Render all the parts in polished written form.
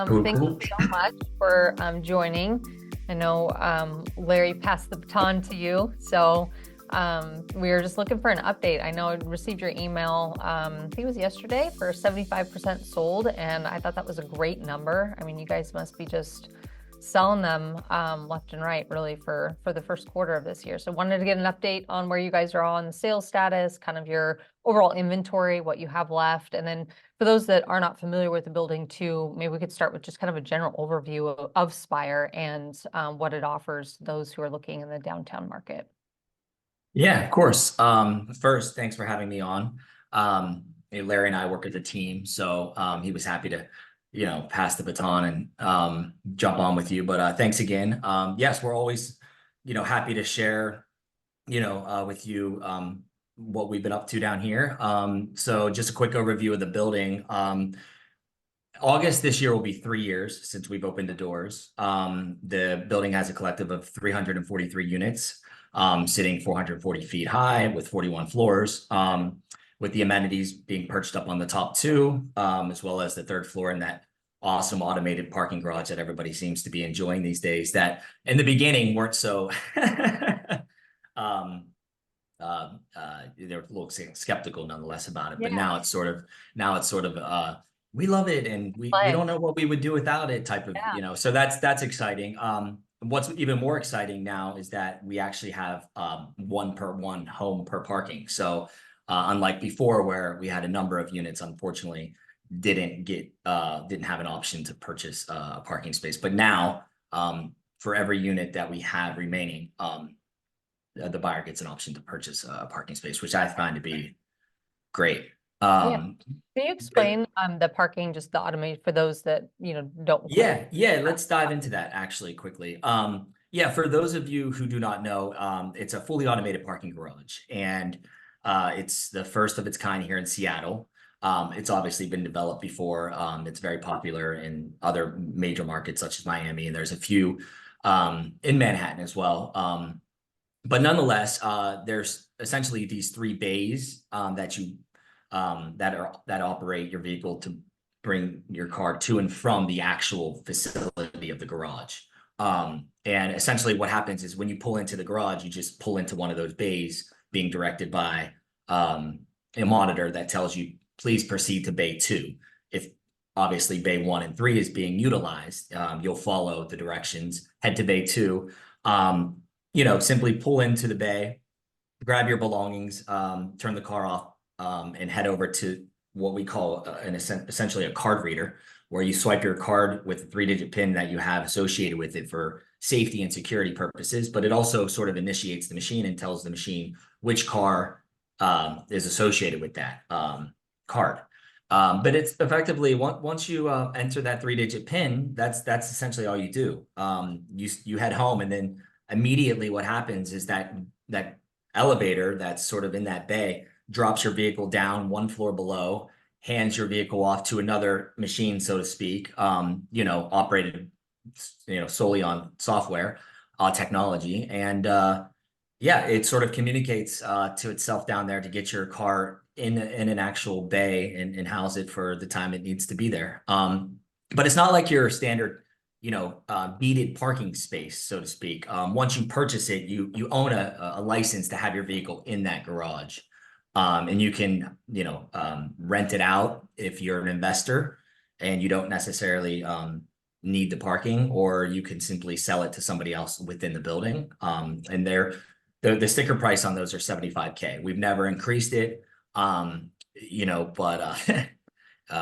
Cool, Thank you cool. so much for joining. I know Larry passed the baton to you, so we were just looking for an update. I know I received your email, I think it was yesterday, for 75% sold, and I thought that was a great number. I mean, you guys must be just selling them left and right, really, for the first quarter of this year. So wanted to get an update on where you guys are on the sales status, kind of your overall inventory, what you have left, and then for those that are not familiar with the building too, maybe we could start with just kind of a general overview of Spire and what it offers those who are looking in the downtown market. Yeah, of course. First, thanks for having me on. Larry and I work as a team, so he was happy to, pass the baton and jump on with you. But thanks again. Yes, we're always, happy to share, with you what we've been up to down here. So just a quick overview of the building. August this year will be 3 years since we've opened the doors. The building has a collective of 343 units, sitting 440 feet high with 41 floors, with the amenities being perched up on the top two, as well as the third floor and that awesome automated parking garage that everybody seems to be enjoying these days, that in the beginning weren't so um, they were a little skeptical nonetheless about it, but Yeah, now it's sort of we love it and we play. don't know what we would do without it type of, Yeah. so that's exciting. What's even more exciting now is that we actually have one home per parking. So unlike before where we had a number of units, unfortunately didn't have an option to purchase a parking space, but now for every unit that we have remaining, the buyer gets an option to purchase a parking space, which I find to be great. Yeah. Um, Can you but explain the parking, just the automated, for those that, don't quite. yeah, let's dive into that actually quickly. Yeah, for those of you who do not know, it's a fully automated parking garage, and it's the first of its kind here in Seattle. It's obviously been developed before. It's very popular in other major markets such as Miami, and there's a few in Manhattan as well. But nonetheless, there's essentially these three bays that operate your vehicle to bring your car to and from the actual facility of the garage. And essentially, what happens is when you pull into the garage, you just pull into one of those bays, being directed by a monitor that tells you, please proceed to bay two. If obviously bay one and three is being utilized, you'll follow the directions, head to bay two. Simply pull into the bay, grab your belongings, turn the car off, and head over to what we call essentially a card reader, where you swipe your card with a 3-digit PIN that you have associated with it for safety and security purposes. But it also sort of initiates the machine and tells the machine which car is associated with that card. But it's effectively once you enter that 3-digit PIN, that's essentially all you do. You head home, and then immediately what happens is that elevator that's sort of in that bay drops your vehicle down one floor below, hands your vehicle off to another machine, so to speak, operated, solely on software, technology. And yeah, it sort of communicates to itself down there to get your car in an actual bay and house it for the time it needs to be there. But it's not like your standard, beaded parking space, so to speak. Once you purchase it, you own a license to have your vehicle in that garage. And you can, rent it out if you're an investor and you don't necessarily need the parking, or you can simply sell it to somebody else within the building. And the sticker price on those are $75K. We've never increased it, but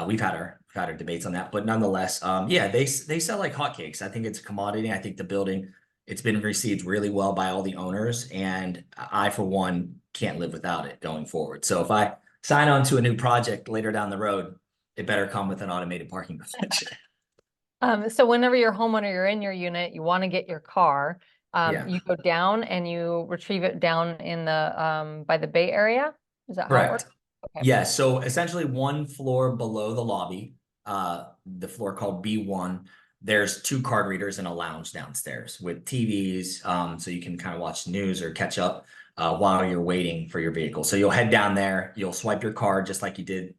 we've had our debates on that. But nonetheless, yeah, they sell like hotcakes. I think it's a commodity. I think the building, it's been received really well by all the owners, and I, for one, can't live without it going forward. So if I sign on to a new project later down the road, it better come with an automated parking garage. So whenever you're a homeowner, you're in your unit, you want to get your car, Yeah, you go down and you retrieve it down in the by the Bay Area. Is that how it works? correct. Okay. Yeah, so essentially one floor below the lobby, the floor called B1, there's two card readers and a lounge downstairs with TVs, so you can kind of watch news or catch up while you're waiting for your vehicle. So you'll head down there, you'll swipe your card just like you did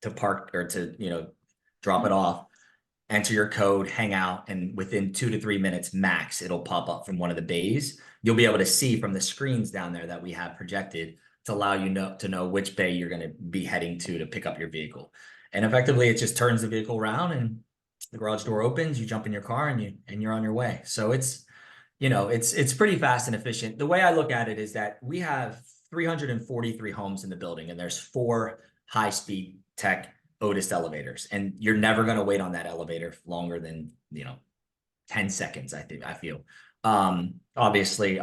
to park or to, drop it off. enter your code, hang out, and within 2 to 3 minutes max, it'll pop up from one of the bays. You'll be able to see from the screens down there that we have projected to allow you to know which bay you're going to be heading to pick up your vehicle. And effectively, it just turns the vehicle around and the garage door opens, you jump in your car and you're on your way. So it's, it's pretty fast and efficient. The way I look at it is that we have 343 homes in the building, and there's 4 high-speed tech Otis elevators, and you're never going to wait on that elevator longer than 10 seconds. I feel obviously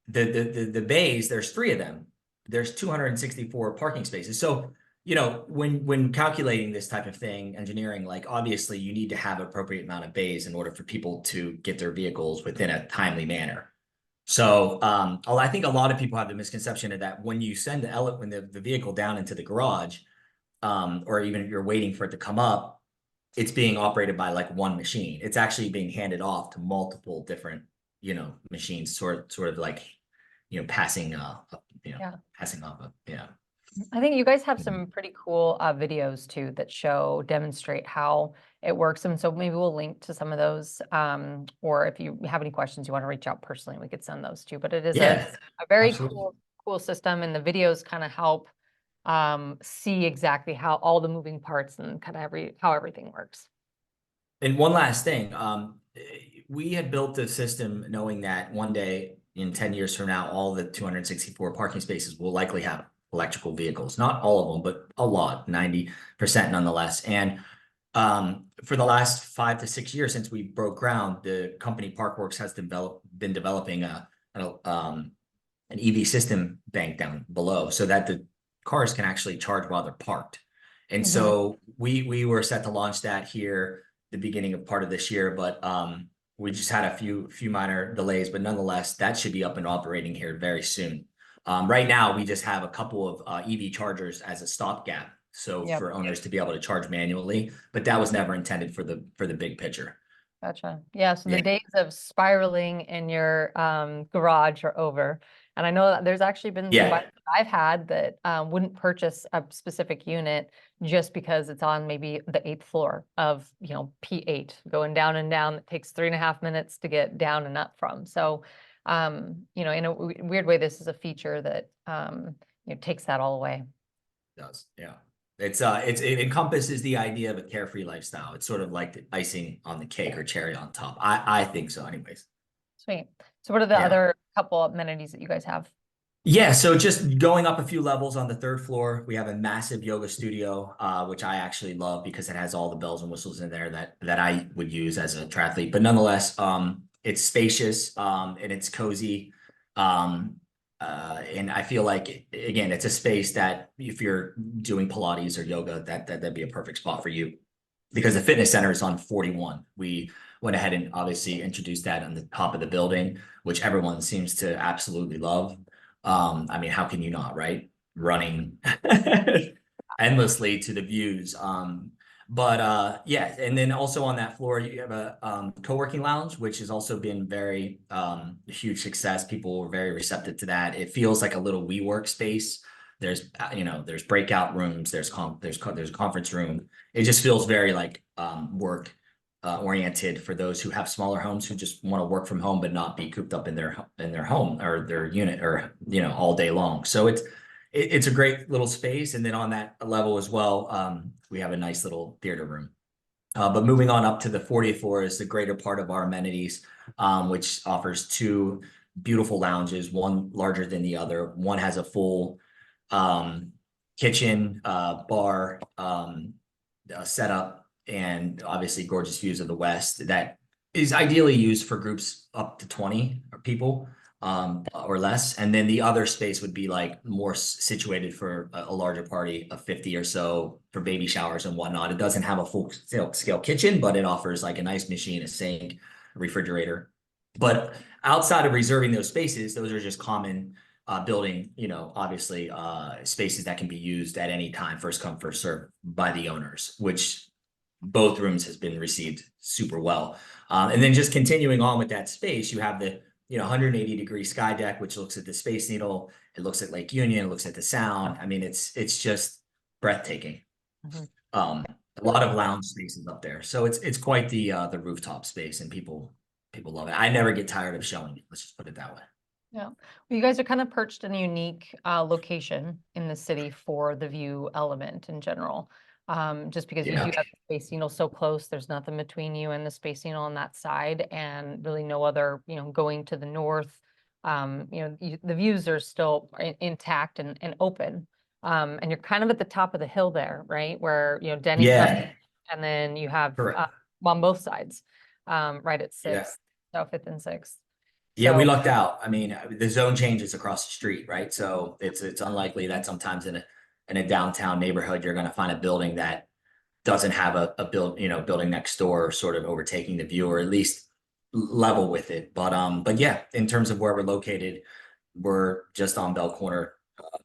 the bays, there's 3 of them. There's 264 parking spaces. So when calculating this type of thing, engineering, like obviously you need to have appropriate amount of bays in order for people to get their vehicles within a timely manner. So I think a lot of people have the misconception of that when you send the vehicle down into the garage, or even if you're waiting for it to come up, it's being operated by like one machine. It's actually being handed off to multiple different, machines, sort of like, passing, passing off. Yeah. I think you guys have some pretty cool videos too that demonstrate how it works. And so maybe we'll link to some of those. Or if you have any questions, you want to reach out personally, we could send those too. But it is a very cool system, and the videos kind of help see exactly how all the moving parts and kind of how everything works. And one last thing, we had built the system knowing that one day in 10 years from now, all the 264 parking spaces will likely have electrical vehicles. Not all of them, but a lot, 90% nonetheless. And for the last 5 to 6 years since we broke ground, the company Parkworks has been developing an EV system bank down below so that the cars can actually charge while they're parked. And so we were set to launch that here the beginning of part of this year, but we just had a few minor delays, but nonetheless, that should be up and operating here very soon. Right now, we just have a couple of EV chargers as a stopgap, so for owners to be able to charge manually, but that was never intended for the big picture. Gotcha. Yeah. So the days of spiraling in your garage are over. And I know that there's actually been some buyers that I've had that wouldn't purchase a specific unit just because it's on maybe the 8th floor of, P8 going down and down. It takes 3.5 minutes to get down and up from. So, in a weird way, this is a feature that, takes that all away. It does. Yeah. It encompasses the idea of a carefree lifestyle. It's sort of like the icing on the cake or cherry on top. I think so anyways. Sweet. So what are the other couple amenities that you guys have? Yeah, so just going up a few levels on the 3rd floor, we have a massive yoga studio, which I actually love because it has all the bells and whistles in there that I would use as a triathlete. But nonetheless, it's spacious, and it's cozy. And I feel like, again, it's a space that if you're doing Pilates or yoga, that'd be a perfect spot for you, because the fitness center is on 41. We went ahead and obviously introduced that on the top of the building, which everyone seems to absolutely love. I mean, how can you not, right? Running endlessly to the views. And then also on that floor, you have a co-working lounge, which has also been very huge success. People were very receptive to that. It feels like a little WeWork space. There's breakout rooms, there's a conference room. It just feels very like work oriented for those who have smaller homes, who just want to work from home but not be cooped up in their home or their unit or all day long. So it's a great little space. And then on that level as well, we have a nice little theater room. But moving on up to the 40th floor is the greater part of our amenities, which offers 2 beautiful lounges, one larger than the other. One has a full kitchen, bar, setup, and obviously gorgeous views of the west that is ideally used for groups up to 20 people or less. And then the other space would be like more situated for a larger party of 50 or so for baby showers and whatnot. It doesn't have a full scale kitchen, but it offers like a nice machine, a sink, a refrigerator. But outside of reserving those spaces, those are just common building, obviously spaces that can be used at any time, first come, first serve by the owners, which both rooms has been received super well. And then just continuing on with that space, you have the 180-degree sky deck, which looks at the Space Needle. It looks at Lake Union. It looks at the Sound. I mean, it's just breathtaking. a lot of lounge spaces up there. So it's quite the rooftop space, and people love it. I never get tired of showing it. Let's just put it that way. Yeah. Well, you guys are kind of perched in a unique location in the city for the view element in general. Just because you Yeah. do have the space, so close, there's nothing between you and the space, on that side, and really no other, going to the north. The views are still intact and open. And you're kind of at the top of the hill there, right? Where, Denny comes, Yeah. and then you have Correct. on both sides, right at Yeah. Sixth, so Fifth and Sixth. Yeah, we So lucked out. I mean, the zone changes across the street, right? So it's unlikely that sometimes in a downtown neighborhood you're going to find a building that doesn't have a building next door sort of overtaking the view, or at least level with it. But yeah, in terms of where we're located, we're just on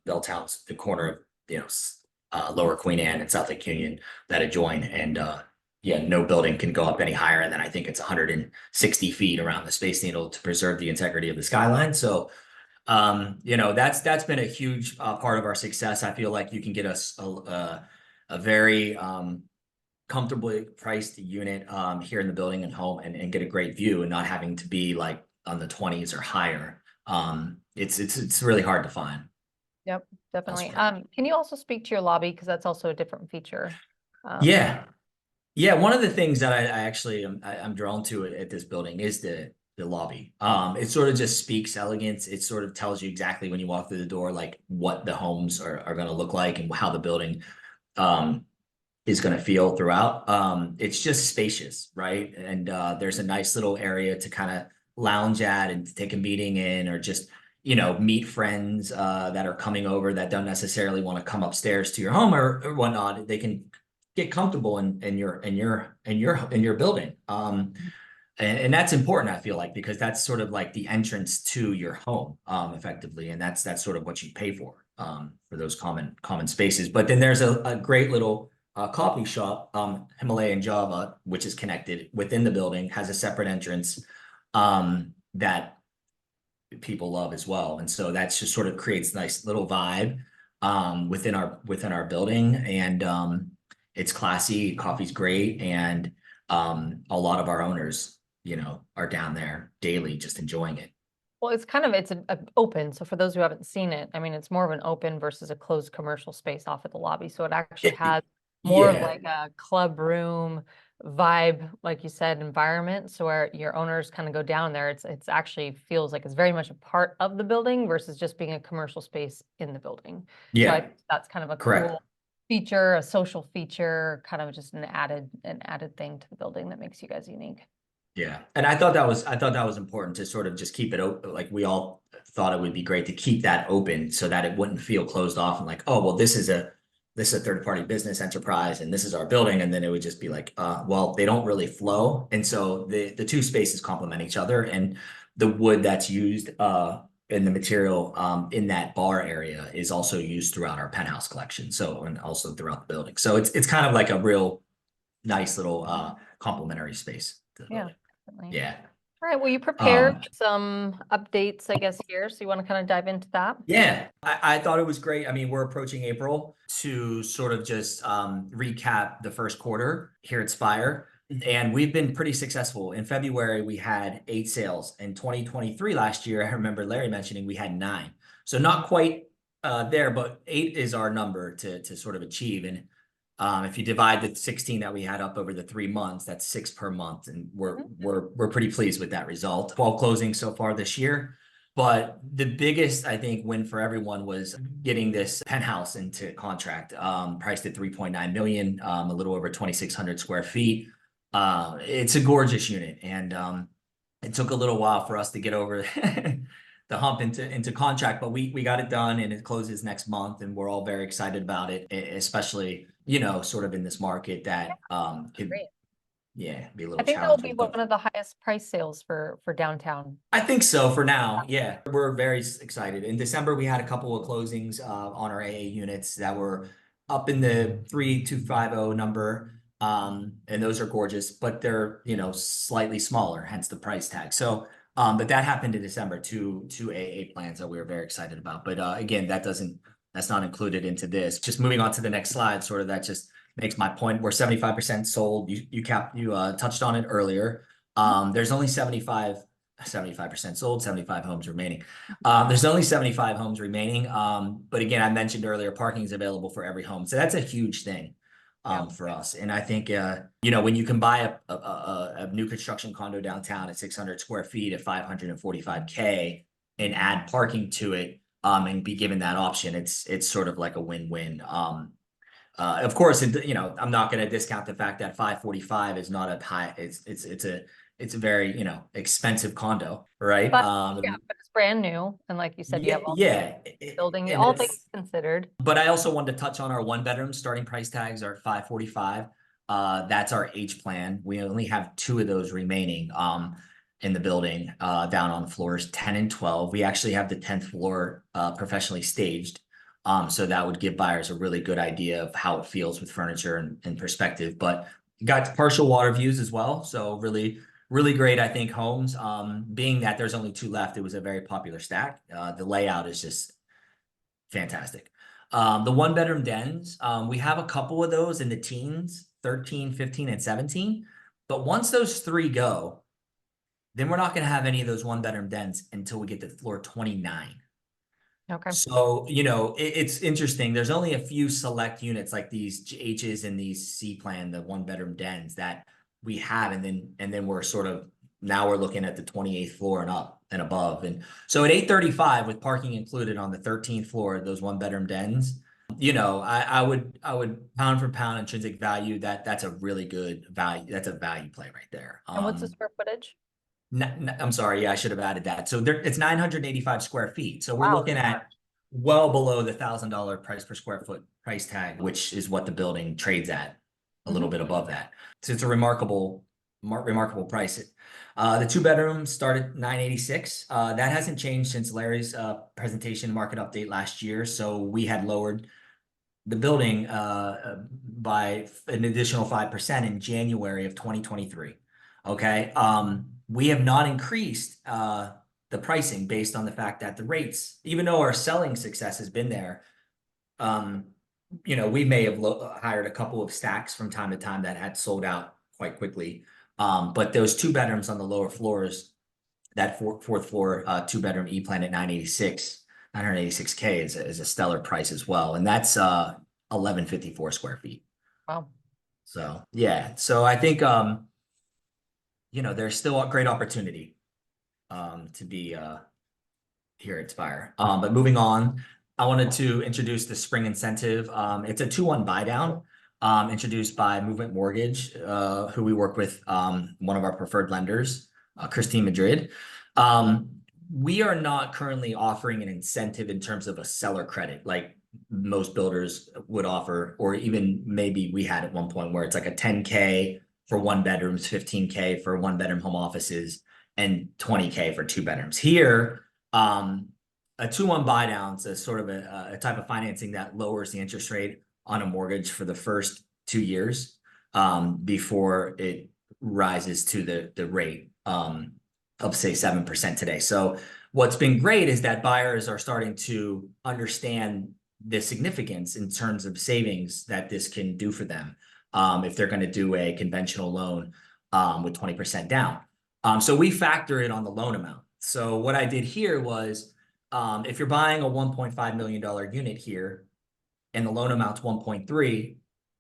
Belltown's the corner of Lower Queen Anne and South Lake Union that adjoin, and yeah, no building can go up any higher, and then I think it's 160 feet around the Space Needle to preserve the integrity of the skyline. So that's been a huge part of our success. I feel like you can get us a very comfortably priced unit here in the building and home, and get a great view, and not having to be like on the 20s or higher. It's really hard to find Yep, definitely. elsewhere. Can you also speak to your lobby? Because that's also a different feature. Yeah. Yeah, one of the things that I actually I'm drawn to at this building is the lobby. It sort of just speaks elegance. It sort of tells you exactly when you walk through the door, like what the homes are going to look like, and how the building um is going to feel throughout. It's just spacious, right? And there's a nice little area to kind of lounge at and to take a meeting in, or just meet friends that are coming over that don't necessarily want to come upstairs to your home, or whatnot. They can get comfortable in your building. And that's important, I feel like, because that's sort of like the entrance to your home, effectively, and that's sort of what you pay for those common spaces. But then there's a great little coffee shop, Himalayan Java, which is connected within the building, has a separate entrance that people love as well, and so that's just sort of creates nice little vibe within our building, and it's classy, coffee's great, and a lot of our owners, are down there daily just enjoying it. Well, it's a open. So for those who haven't seen it, I mean, it's more of an open versus a closed commercial space off at the lobby. So it actually has more of Yeah, like a club room vibe, like you said, environment. So where your owners kind of go down there, it's actually feels like it's very much a part of the building versus just being a commercial space in the building. So I yeah, think that's kind of a correct. cool feature, a social feature, kind of just an added thing to the building that makes you guys unique. Yeah. And I thought that was important to sort of just keep it open. Like, we all thought it would be great to keep that open so that it wouldn't feel closed off and like, oh, well, this is a third party business enterprise and this is our building. And then it would just be like, well, they don't really flow. And so the two spaces complement each other, and the wood that's used in the material in that bar area is also used throughout our penthouse collection. So, and also throughout the building. So it's kind of like a real nice little complementary space to the Yeah, building. definitely. Yeah. All right, well, you prepared Um, some updates, I guess, here. So you want to kind of dive into that? yeah, I thought it was great. I mean, we're approaching April to sort of just recap the first quarter here at Spire. And we've been pretty successful. In February, we had 8 sales. In 2023, last year, I remember Larry mentioning we had 9. So not quite there, but 8 is our number to sort of achieve. And if you divide the 16 that we had up over the 3 months, that's 6 per month, and we're pretty pleased with that result. 12 closings so far this year, but the biggest, I think, win for everyone was getting this penthouse into contract, priced at 3.9 million, a little over 2,600 square feet. It's a gorgeous unit, and it took a little while for us to get over the hump into contract, but we got it done, and it closes next month, and we're all very excited about it, especially sort of in this market that could, Great. yeah, be a I little think that will be challenging. one But of the highest price sales for downtown. I think so for now. Yeah, we're very excited. In December, we had a couple of closings on our AA units that were up in the 3,250 number. And those are gorgeous, but they're, slightly smaller, hence the price tag. So, but that happened in December, two AA plans that we were very excited about. But again, that's not included into this. Just moving on to the next slide, sort of that just makes my point. We're 75% sold. You touched on it earlier. There's only 75% sold, 75 homes remaining. There's only 75 homes remaining. But again, I mentioned earlier, parking is available for every home. So that's a huge thing Yeah. for us. And I think, you know, when you can buy a new construction condo downtown at 600 square feet at 545K and add parking to it, and be given that option, it's sort of like a win-win. Of course, you know, I'm not going to discount the fact that 545 is not a high. It's a very, you know, expensive condo, right? But yeah, but it's brand new, and like you said, you Yeah, have all yeah, building, and all it's. things considered. But I also wanted to touch on our one bedroom starting price tags are 545. That's our H plan. We only have 2 of those remaining in the building down on floors 10 and 12. We actually have the 10th floor professionally staged. So that would give buyers a really good idea of how it feels with furniture and perspective. But got partial water views as well. So really, really great, I think, homes. Being that there's only 2 left, it was a very popular stack. The layout is just fantastic. The one bedroom dens, we have a couple of those in the teens, 13, 15, and 17. But once those 3 go, then we're not going to have any of those one bedroom dens until we get to floor 29. Okay. So, you know, it's interesting. There's only a few select units like these H's and these C plan, the one bedroom dens that we have. And then we're sort of, now we're looking at the 28th floor and up and above. And so at 835 with parking included on the 13th floor, those one bedroom dens, you know, I would pound for pound intrinsic value, that's a really good value. That's a value play right there. And what's the square footage? I'm sorry. Yeah, I should have added that. So there, it's 985 square feet. So we're Wow. looking at well below the $1,000 price per square foot price tag, which is what the building trades at, a little bit above that. So it's a remarkable price. The 2 bedrooms start at 986. That hasn't changed since Larry's presentation market update last year. So we had lowered the building by an additional 5% in January of 2023. Okay. We have not increased the pricing based on the fact that the rates, even though our selling success has been there, you know, we may have hired a couple of stacks from time to time that had sold out quite quickly. But those 2 bedrooms on the lower floors, that fourth floor 2 bedroom E plan at 986K is a stellar price as well. And that's 1154 square feet. Wow. So yeah. So I think you know, there's still a great opportunity to be here at Spire. But moving on, I wanted to introduce the spring incentive. It's a 2-1 buy down introduced by Movement Mortgage, who we work with, one of our preferred lenders, Christine Madrid. We are not currently offering an incentive in terms of a seller credit like most builders would offer, or even maybe we had at one point where it's like a 10K for 1 bedrooms, 15K for 1 bedroom home offices, and 20K for 2 bedrooms. Here, a 2-1 buy down is sort of a type of financing that lowers the interest rate on a mortgage for the first 2 years before it rises to the rate of say 7% today. So what's been great is that buyers are starting to understand the significance in terms of savings that this can do for them if they're going to do a conventional loan with 20% down. So we factor it on the loan amount. So what I did here was if you're buying a $1.5 million unit here and the loan amount's 1.3,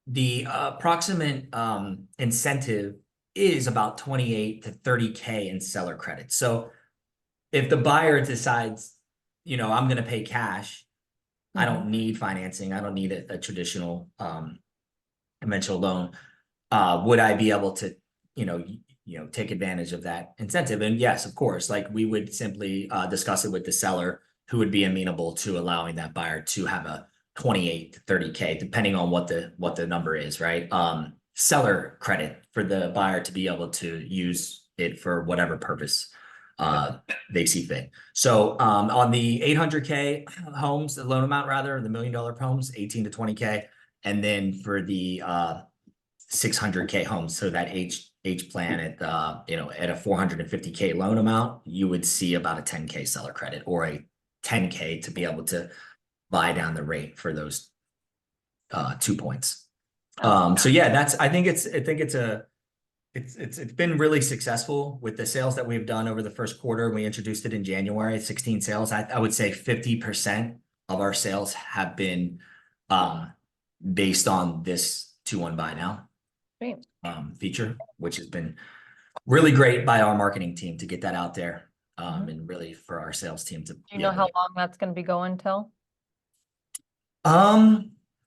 the approximate incentive is about 28 to 30K in seller credit. So if the buyer decides, you know, I'm going to pay cash, I don't need financing, I don't need a traditional conventional loan, would I be able to, you know, take advantage of that incentive? And yes, of course, like we would simply discuss it with the seller, who would be amenable to allowing that buyer to have a 28 to 30K, depending on what the number is, right? Seller credit for the buyer to be able to use it for whatever purpose they see fit. So on the 800K homes, the loan amount rather, the $1 million homes, 18 to 20K. And then for the 600K homes, so that H plan at you know, at a 450K loan amount, you would see about a 10K seller credit or a 10K to be able to buy down the rate for those 2 points. So yeah, it's been really successful with the sales that we've done over the first quarter. We introduced it in January, 16 sales. I would say 50% of our sales have been based on this 2-1 buy now Great. feature, which has been really great by our marketing team to get that out there. Mhm. And really for our sales team to Do you be know able how to. long that's going to be going till? I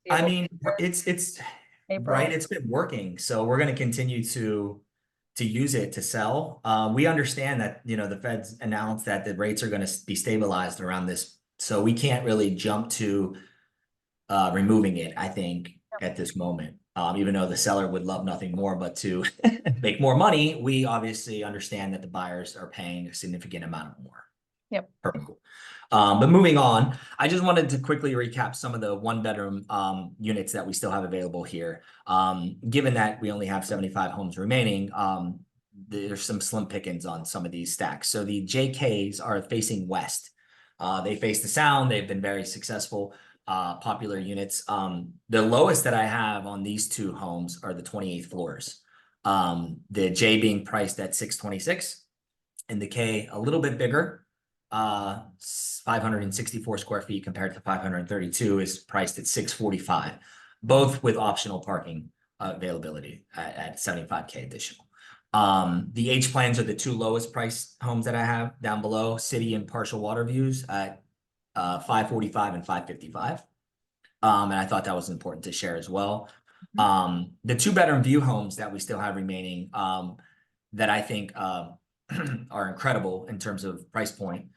Foreseeable mean, future? it's right. April? It's been working, so we're going to continue to use it to sell. We understand that, the Fed's announced that the rates are going to be stabilized around this, so we can't really jump to removing it, I think, at this moment. Even though the seller would love nothing more but to make more money, we obviously understand that the buyers are paying a significant amount more. Yep. Perfect. But moving on, I just wanted to quickly recap some of the 1-bedroom units that we still have available here. Given that we only have 75 homes remaining, there's some slim pickings on some of these stacks. So the JKs are facing west. They face the sound. They've been very successful, popular units. The lowest that I have on these two homes are the 28th floors. The J being priced at 626 and the K a little bit bigger. 564 square feet compared to 532 is priced at 645, both with optional parking availability at 75K additional. The H plans are the two lowest priced homes that I have down below, city and partial water views at 545 and 555. And I thought that was important to share as well. The 2-bedroom view homes that we still have remaining, that I think are incredible in terms of price point,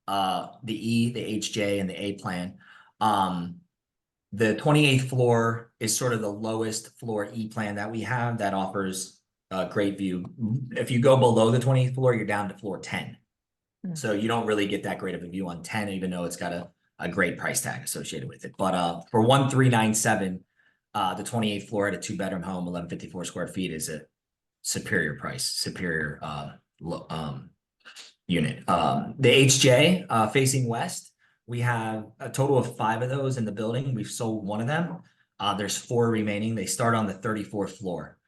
the E, the HJ, and the A plan. The 28th floor is sort of the lowest floor E plan that we have that offers a great view. If you go below the 28th floor, you're down to floor 10. So you don't really get that great of a view on 10, even though it's got a great price tag associated with it. But for 1397, the 28th floor at a 2-bedroom home, 1154 square feet is a superior price, superior unit. The HJ facing west, we have a total of 5 of those in the building. We've sold 1 of them. There's 4 remaining. They start on the 34th floor.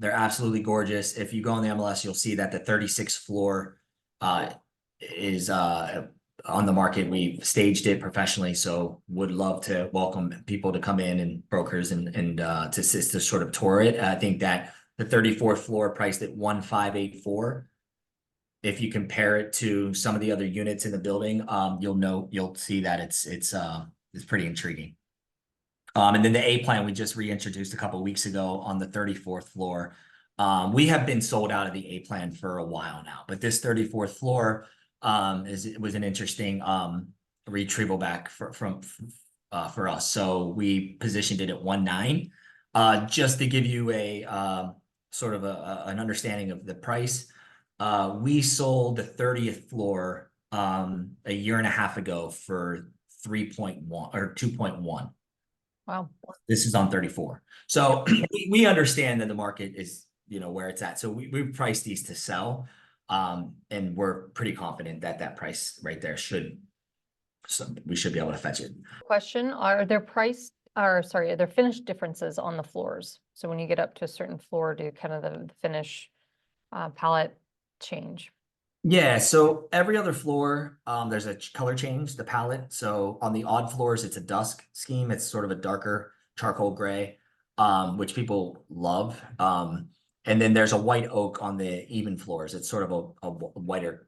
They're absolutely gorgeous. If you go on the MLS, you'll see that the 36th floor is on the market. We've staged it professionally, so would love to welcome people to come in and brokers and to sort of tour it. I think that the 34th floor priced at 1584. If you compare it to some of the other units in the building, you'll see that it's pretty intriguing. And then the A plan we just reintroduced a couple of weeks ago on the 34th floor. We have been sold out of the A plan for a while now, but this 34th floor was an interesting retrieval back for us. So we positioned it at 19, just to give you a sort of an understanding of the price. We sold the 30th floor a year and a half ago for 3.1 or 2.1. Wow. This is on 34. So we understand that the market is, where it's at. So we priced these to sell. And we're pretty confident that that price right there we should be able to fetch it. Question, are there finished differences on the floors? So when you get up to a certain floor, do kind of the finish palette change? Yeah, so every other floor, there's a color change, the palette. So on the odd floors, it's a dusk scheme. It's sort of a darker charcoal gray, which people love. And then there's a white oak on the even floors. It's sort of a whiter,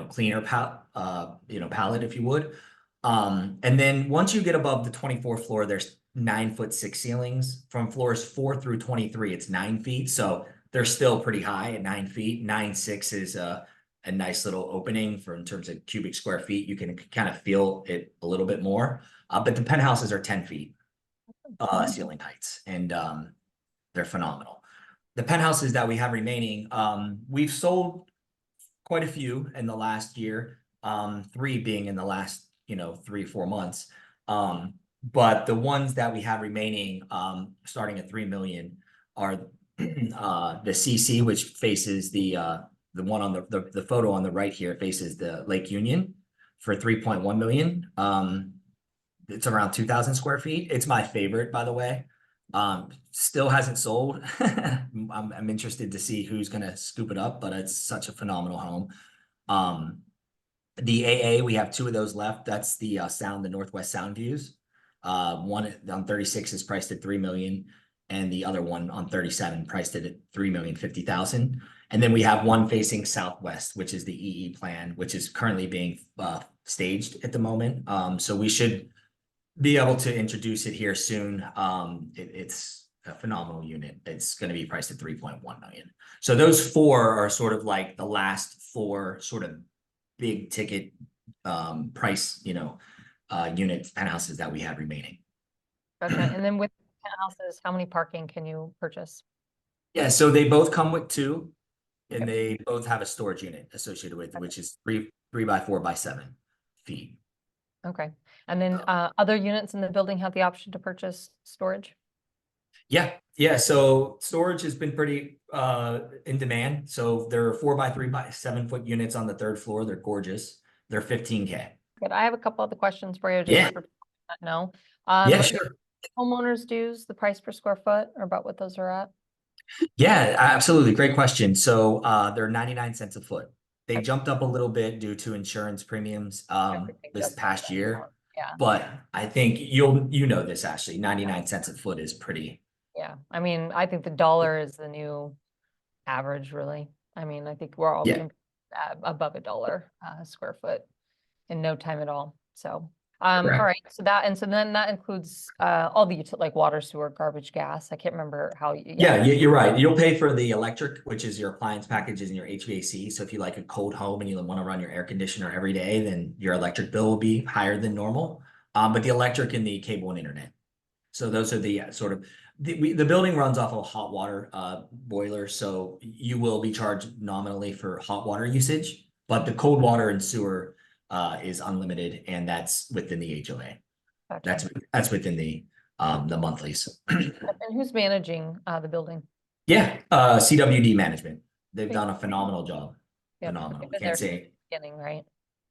cleaner palette, if you would. And then once you get above the 24th floor, there's 9'6" ceilings. From floors 4 through 23, it's 9 feet. So they're still pretty high at 9 feet. 9'6" is a nice little opening in terms of cubic square feet. You can kind of feel it a little bit more. But the penthouses are 10 feet ceiling heights, and they're phenomenal. The penthouses that we have remaining, we've sold quite a few in the last year, 3 being in the last 3-4 months. But the ones that we have remaining, starting at 3 million, are the CC, which faces the one on the photo on the right here, faces the Lake Union for 3.1 million. It's around 2,000 square feet. It's my favorite, by the way. Still hasn't sold. I'm interested to see who's gonna scoop it up, but it's such a phenomenal home. The AA, we have two of those left. That's the the Northwest Sound Views. One on 36 is priced at 3 million, and the other one on 37 priced it at 3,050,000. And then we have one facing southwest, which is the EE plan, which is currently being staged at the moment. So we should be able to introduce it here soon. It's a phenomenal unit. It's going to be priced at 3.1 million. So those four are sort of like the last four sort of big ticket price, unit penthouses that we have remaining. Okay, and then with penthouses, how many parking can you purchase? Yeah, so they both come with two, and they both have a storage unit associated with it, which is 3 by 4 by 7 feet. Okay, and then other units in the building have the option to purchase storage? Yeah. So storage has been pretty in demand. So there are 4 by 3 by 7 foot units on the third floor. They're gorgeous. They're 15K. Good. I have a couple other questions for you. Yeah. For people that know. Yeah, sure. Homeowners dues, the price per square foot, or about what those are at? Yeah, absolutely. Great question. So they're 99 cents a foot. They Okay. jumped up a little bit due to insurance premiums Everything this does past that year. more. Yeah. But I think you know this, Ashley. 99 cents a foot is pretty. Yeah. I mean, I think the dollar is the new average, really. I mean, I think we're all above $1 a square foot in no time at all. So, all right. So then that includes all the like water, sewer, garbage, gas. I can't remember how. Yeah, you're right. You'll pay for the electric, which is your appliance packages and your HVAC. So if you like a cold home and you want to run your air conditioner every day, then your electric bill will be higher than normal. But the electric and the cable and internet. So those are the sort of the building runs off of a hot water boiler, so you will be charged nominally for hot water usage, but the cold water and sewer is unlimited, and that's within the HOA. Gotcha. That's within the monthlies. And who's managing the building? Yeah, CWD management. They've done a phenomenal job. Yeah, Phenomenal. Can't say beginning, right?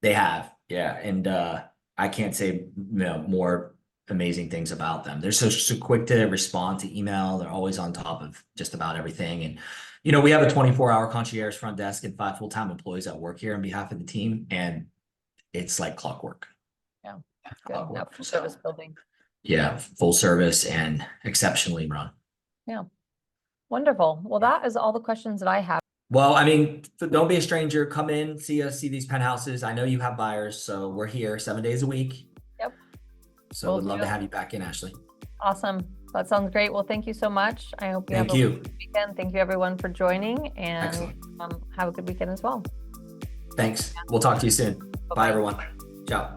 they have. Yeah, and I can't say more amazing things about them. They're so quick to respond to email. They're always on top of just about everything. And, we have a 24-hour concierge front desk and 5 full-time employees that work here on behalf of the team. And it's like clockwork. Yeah. Good. Now, full service building. Yeah. Full service and exceptionally run. Yeah. Wonderful. Well, that is all the questions that I have. Well, I mean, don't be a stranger. Come in, see us, see these penthouses. I know you have buyers, so we're here 7 days a week. Yep. So we'd love to have you back in, Ashley. Awesome. That sounds great. Well, thank you so much. I hope you have a good weekend. Thank you everyone for joining, and have a good weekend as well. Thanks. We'll talk to you soon. Bye everyone. Ciao.